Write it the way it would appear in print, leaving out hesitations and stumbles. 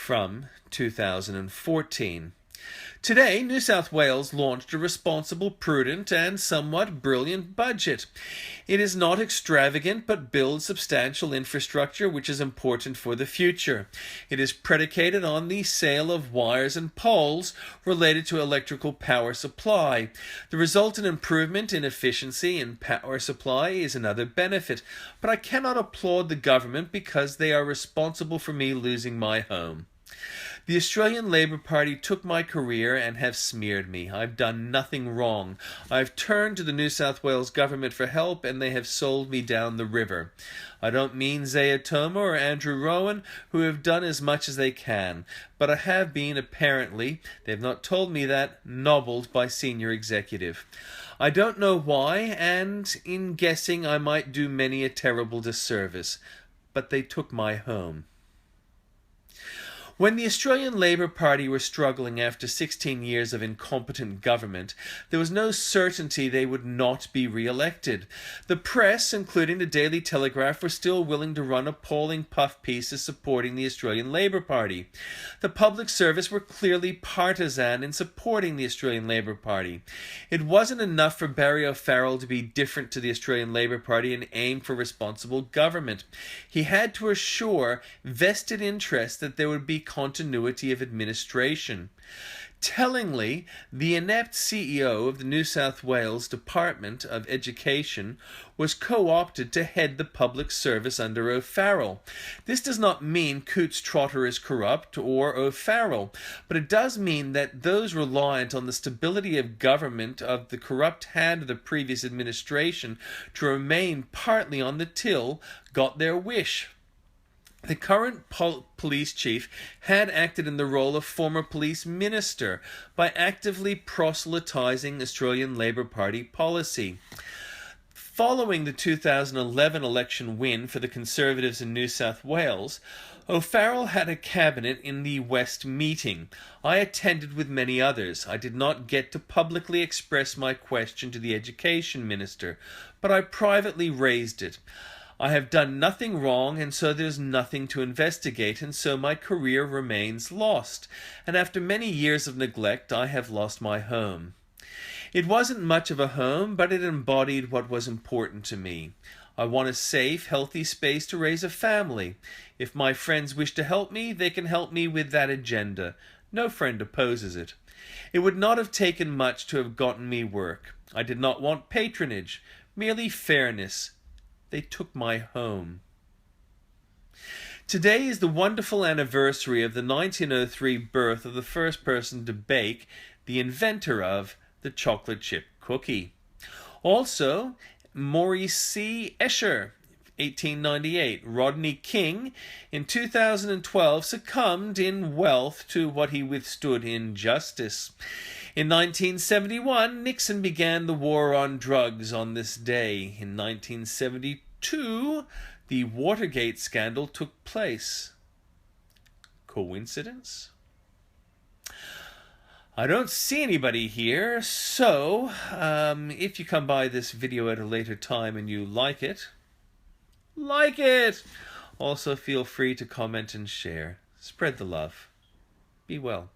from 2014. Today, New South Wales launched a responsible, prudent, and somewhat brilliant budget. It is not extravagant, but builds substantial infrastructure which is important for the future. It is predicated on the sale of wires and poles related to electrical power supply. The resultant improvement in efficiency in power supply is another benefit, but I cannot applaud the government because they are responsible for me losing my home. The Australian Labor Party took my career and have smeared me. I've done nothing wrong. I've turned to the New South Wales Government for help and they have sold me down the river. I don't mean Zaya Toma or Andrew Rohan, who have done as much as they can, but I have been, apparently, they've not told me that, nobbled by senior executive. I don't know why, and in guessing I might do many a terrible disservice, but they took my home. When the Australian Labor Party were struggling after 16 years of incompetent government, there was no certainty they would not be re-elected. The press, including the Daily Telegraph, were still willing to run appalling puff pieces supporting the Australian Labor Party. The public service were clearly partisan in supporting the Australian Labor Party. It wasn't enough for Barry O'Farrell to be different to the Australian Labor Party and aim for responsible government. He had to assure vested interest that there would be continuity of administration. Tellingly, the inept CEO of the New South Wales Department of Education was co-opted to head the public service under O'Farrell. This does not mean Coots Trotter is corrupt or O'Farrell, but it does mean that those reliant on the stability of government of the corrupt hand of the previous administration to remain partly on the till got their wish. The current police chief had acted in the role of former police minister by actively proselytizing Australian Labor Party policy. Following the 2011 election win for the Conservatives in New South Wales, O'Farrell had a cabinet in the West meeting. I attended with many others. I did not get to publicly express my question to the Education Minister, but I privately raised it. I have done nothing wrong, and so there's nothing to investigate, and so my career remains lost. And after many years of neglect, I have lost my home. It wasn't much of a home, but it embodied what was important to me. I want a safe, healthy space to raise a family. If my friends wish to help me, they can help me with that agenda. No friend opposes it. It would not have taken much to have gotten me work. I did not want patronage, merely fairness. They took my home. Today is the wonderful anniversary of the 1903 birth of the first person to bake, the inventor of the chocolate chip cookie. Also, Maurice C. Escher, 1898. Rodney King, in 2012, succumbed in wealth to what he withstood in justice. In 1971, Nixon began the war on drugs on this day. In 1972, the Watergate scandal took place. Coincidence? I don't see anybody here, so if you come by this video at a later time and you like it. Also feel free to comment and share. Spread the love. Be well.